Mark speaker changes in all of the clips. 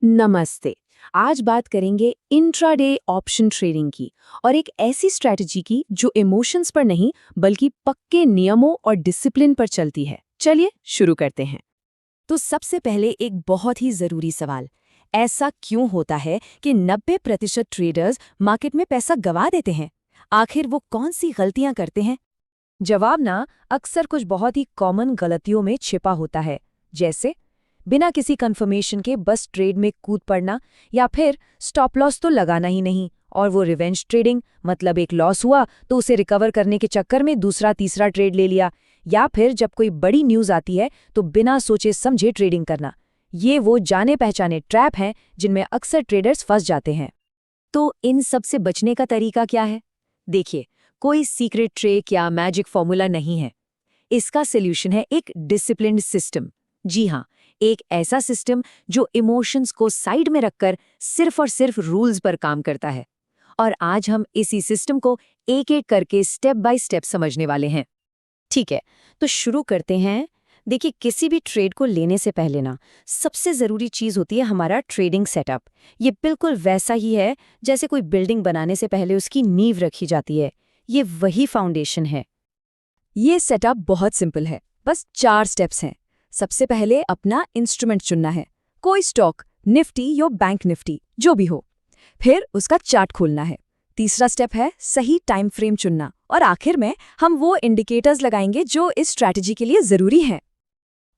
Speaker 1: नमस्ते। आज बात करेंगे इंट्राडे ऑप्शन ट्रेडिंग की और एक ऐसी स्ट्रैटेजी की जो इमोशंस पर नहीं बल्कि पक्के नियमों और डिसिप्लिन पर चलती है। चलिए शुरू करते हैं। तो सबसे पहले एक बहुत ही जरूरी सवाल, ऐसा क्यों होता है कि 90% ट्रेडर्स मार्केट में पैसा गंवा देते हैं? आखिर वो कौन सी गलतियां करते हैं? जवाब ना अक्सर कुछ बहुत ही कॉमन गलतियों में छिपा होता है, जैसे बिना किसी कंफर्मेशन के बस ट्रेड में कूद पड़ना, या फिर स्टॉप लॉस तो लगाना ही नहीं और वो रिवेंज ट्रेडिंग, मतलब एक लॉस हुआ तो उसे रिकवर करने के चक्कर में दूसरा तीसरा ट्रेड ले लिया, या फिर जब कोई बड़ी न्यूज़ आती है तो बिना सोचे समझे ट्रेडिंग करना। ये वो जाने पहचाने ट्रैप हैं जिनमें अक्सर ट्रेडर्स फंस जाते हैं। तो इन सब से बचने का तरीका क्या है? देखिए, कोई सीक्रेट ट्रिक या मैजिक फॉर्मूला नहीं है। इसका सॉल्यूशन है एक डिसिप्लिन्ड सिस्टम। जी हाँ, एक ऐसा सिस्टम जो इमोशंस को साइड में रखकर सिर्फ और सिर्फ रूल्स पर काम करता है। और आज हम इसी सिस्टम को एक एक करके स्टेप बाय स्टेप समझने वाले हैं। ठीक है, तो शुरू करते हैं। देखिए, किसी भी ट्रेड को लेने से पहले ना सबसे ज़रूरी चीज़ होती है हमारा ट्रेडिंग सेटअप। ये बिल्कुल वैसा ही है जैसे कोई बिल्डिंग बनाने से पहले उसकी नींव रखी जाती है। ये वही फाउंडेशन है। ये सेटअप बहुत सिंपल है, बस 4 स्टेप्स हैं। सबसे पहले अपना इंस्ट्रूमेंट चुनना है, कोई स्टॉक, निफ्टी या बैंक निफ्टी, जो भी हो। फिर उसका चार्ट खोलना है। तीसरा स्टेप है सही टाइम फ्रेम चुनना, और आखिर में हम वो इंडिकेटर्स लगाएंगे जो इस स्ट्रैटेजी के लिए जरूरी हैं।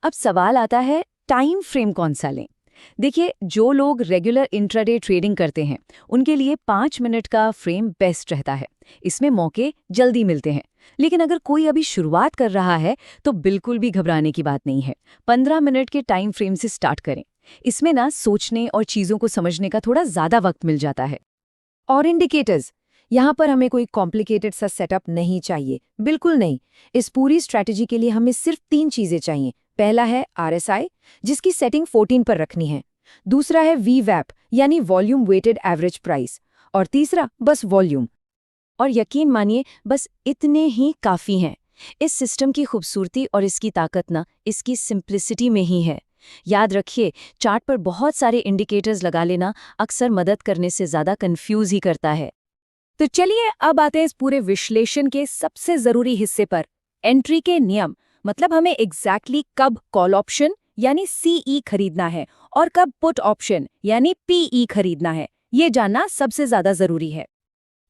Speaker 1: अब सवाल आता है, टाइम फ्रेम कौन सा लें? देखिए, जो लोग रेगुलर इंट्राडे ट्रेडिंग करते हैं उनके लिए 5 मिनट का फ्रेम बेस्ट रहता है। इसमें मौके जल्दी मिलते हैं। लेकिन अगर कोई अभी शुरुआत कर रहा है तो बिल्कुल भी घबराने की बात नहीं है। 15 मिनट के टाइम फ्रेम से स्टार्ट करें। इसमें ना सोचने और चीज़ों को समझने का थोड़ा ज़्यादा वक्त मिल जाता है। और इंडिकेटर्स, यहाँ पर हमें कोई कॉम्प्लिकेटेड सा सेटअप नहीं चाहिए, बिल्कुल नहीं। इस पूरी स्ट्रैटेजी के लिए हमें सिर्फ 3 चीज़ें चाहिए। पहला है RSI, जिसकी सेटिंग 14 पर रखनी है। दूसरा है VWAP, यानी वॉल्यूम वेटेड एवरेज प्राइस। और तीसरा बस वॉल्यूम। और यकीन मानिए, बस इतने ही काफ़ी हैं। इस सिस्टम की खूबसूरती और इसकी ताकत ना इसकी सिंप्लिसिटी में ही है। याद रखिए, चार्ट पर बहुत सारे इंडिकेटर्स लगा लेना अक्सर मदद करने से ज़्यादा कंफ्यूज ही करता है। तो चलिए अब आते हैं इस पूरे विश्लेषण के सबसे ज़रूरी हिस्से पर, एंट्री के नियम। मतलब हमें एग्जैक्टली कब कॉल ऑप्शन यानी CE खरीदना है और कब पुट ऑप्शन यानी PE खरीदना है, ये जानना सबसे ज़्यादा ज़रूरी है।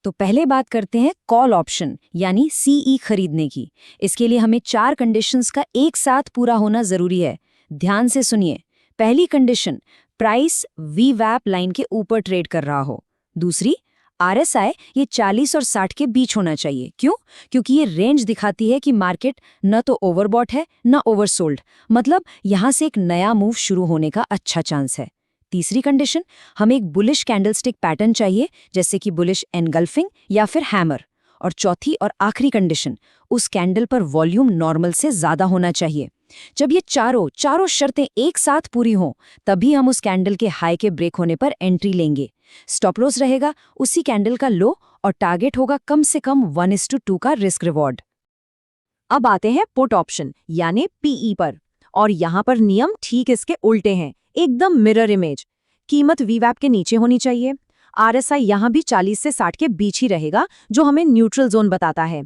Speaker 1: तो पहले बात करते हैं कॉल ऑप्शन यानी CE खरीदने की। इसके लिए हमें 4 कंडीशंस का एक साथ पूरा होना जरूरी है। ध्यान से सुनिए। पहली कंडीशन, प्राइस VWAP लाइन के ऊपर ट्रेड कर रहा हो। दूसरी, RSI ये 40 और 60 के बीच होना चाहिए। क्यों? क्योंकि ये रेंज दिखाती है कि मार्केट न तो ओवरबॉट है न ओवरसोल्ड, मतलब यहां से एक नया मूव शुरू होने का अच्छा चांस है। तीसरी कंडीशन, हमें एक बुलिश कैंडलस्टिक पैटर्न चाहिए, जैसे कि बुलिश एनगल्फिंग या फिर हैमर। और चौथी और आखिरी कंडीशन, उस कैंडल पर वॉल्यूम नॉर्मल से ज्यादा होना चाहिए। जब ये चारों शर्तें एक साथ पूरी हों, तभी हम उस कैंडल के हाई के ब्रेक होने पर एंट्री लेंगे। स्टॉप लॉस रहेगा उसी कैंडल का लो, और टारगेट होगा कम से कम 1:2 का रिस्क रिवॉर्ड। अब आते हैं पुट ऑप्शन यानी PE पर, और यहाँ पर नियम ठीक इसके उल्टे हैं, एकदम मिरर इमेज। कीमत VWAP के नीचे होनी चाहिए। RSI यहाँ भी 40 से 60 के बीच ही रहेगा, जो हमें न्यूट्रल जोन बताता है।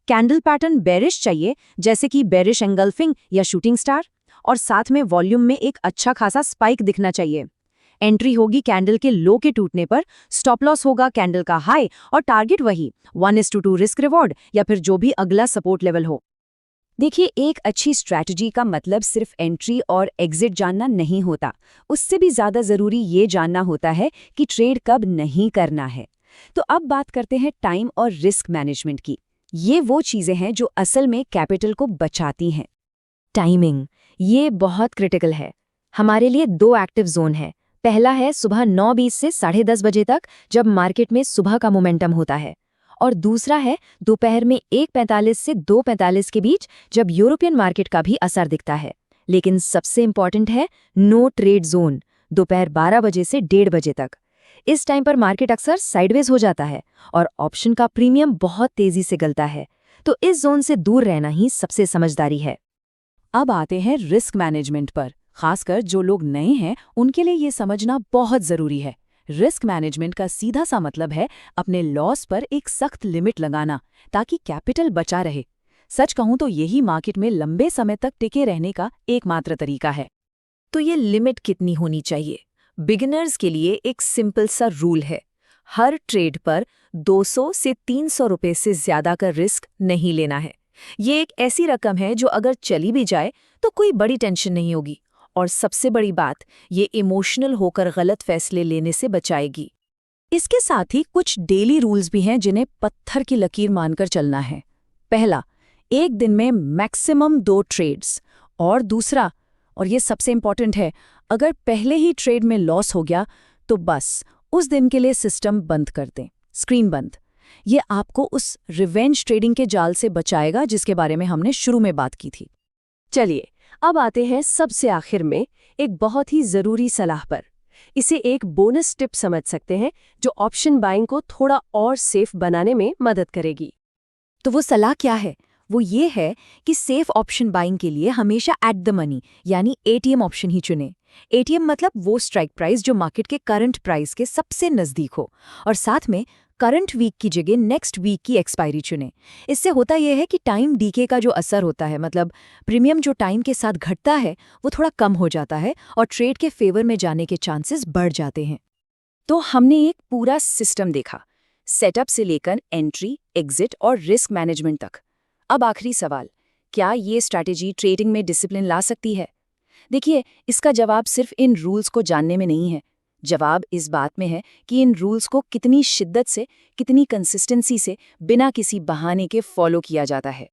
Speaker 1: कैंडल पैटर्न बेरिश चाहिए, जैसे कि बेरिश एंगल्फिंग या शूटिंग स्टार। और साथ में वॉल्यूम में एक अच्छा खासा स्पाइक दिखना चाहिए। एंट्री होगी कैंडल के लो के टूटने पर, स्टॉप लॉस होगा कैंडल का हाई, और टारगेट वही 1:2 रिस्क रिवॉर्ड या फिर जो भी अगला सपोर्ट लेवल हो। देखिए, एक अच्छी स्ट्रैटेजी का मतलब सिर्फ एंट्री और एग्जिट जानना नहीं होता। उससे भी ज़्यादा ज़रूरी ये जानना होता है कि ट्रेड कब नहीं करना है। तो अब बात करते हैं टाइम और रिस्क मैनेजमेंट की। ये वो चीज़ें हैं जो असल में कैपिटल को बचाती हैं। टाइमिंग, ये बहुत क्रिटिकल है। हमारे लिए 2 एक्टिव जोन है। पहला है सुबह 9:20 से 10:30 बजे तक, जब मार्केट में सुबह का मोमेंटम होता है। और दूसरा है दोपहर में 1:45 से 2:45 के बीच, जब यूरोपियन मार्केट का भी असर दिखता है। लेकिन सबसे इंपॉर्टेंट है नो ट्रेड जोन, दोपहर 12 बजे से 1:30 बजे तक। इस टाइम पर मार्केट अक्सर साइडवेज हो जाता है और ऑप्शन का प्रीमियम बहुत तेजी से गलता है। तो इस जोन से दूर रहना ही सबसे समझदारी है। अब आते हैं रिस्क मैनेजमेंट पर। खासकर जो लोग नए हैं उनके लिए ये समझना बहुत जरूरी है। रिस्क मैनेजमेंट का सीधा सा मतलब है अपने लॉस पर एक सख्त लिमिट लगाना ताकि कैपिटल बचा रहे। सच कहूं तो यही मार्केट में लंबे समय तक टिके रहने का एकमात्र तरीका है।
Speaker 2: तो ये लिमिट कितनी होनी चाहिए? बिगिनर्स के लिए एक सिंपल सा रूल है, हर ट्रेड पर 200 से 300 रुपए से ज्यादा का रिस्क नहीं लेना है। ये एक ऐसी रकम है जो अगर चली भी जाए तो कोई बड़ी टेंशन नहीं होगी, और सबसे बड़ी बात, ये इमोशनल होकर गलत फैसले लेने से बचाएगी।
Speaker 1: इसके साथ ही कुछ डेली रूल्स भी हैं जिन्हें पत्थर की लकीर मानकर चलना है। पहला, एक दिन में मैक्सिमम 2 ट्रेड्स। और दूसरा, और ये सबसे इंपॉर्टेंट है, अगर पहले ही ट्रेड में लॉस हो गया तो बस उस दिन के लिए सिस्टम बंद कर दें, स्क्रीन बंद। ये आपको उस रिवेंज ट्रेडिंग के जाल से बचाएगा जिसके बारे में हमने शुरू में बात की थी।
Speaker 2: चलिए, अब आते हैं सबसे आखिर में एक बहुत ही जरूरी सलाह पर। इसे एक बोनस टिप समझ सकते हैं जो ऑप्शन बाइंग को थोड़ा और सेफ बनाने में मदद करेगी।
Speaker 1: तो वो सलाह क्या है? वो ये है कि सेफ ऑप्शन बाइंग के लिए हमेशा एट द मनी यानी एटीएम ऑप्शन ही चुनें। एटीएम मतलब वो स्ट्राइक प्राइस जो मार्केट के करंट प्राइस के सबसे नज़दीक हो, और साथ में करंट वीक की जगह नेक्स्ट वीक की एक्सपायरी चुनें। इससे होता यह है कि टाइम डीके का जो असर होता है, मतलब प्रीमियम जो टाइम के साथ घटता है, वो थोड़ा कम हो जाता है और ट्रेड के फेवर में जाने के चांसेस बढ़ जाते हैं। तो हमने एक पूरा सिस्टम देखा, सेटअप से लेकर एंट्री, एग्जिट और रिस्क मैनेजमेंट तक। अब आखिरी सवाल, क्या ये स्ट्रैटेजी ट्रेडिंग में डिसिप्लिन ला सकती है? देखिए, इसका जवाब सिर्फ इन रूल्स को जानने में नहीं है। जवाब इस बात में है कि इन रूल्स को कितनी शिद्दत से, कितनी कंसिस्टेंसी से, बिना किसी बहाने के फॉलो किया जाता है।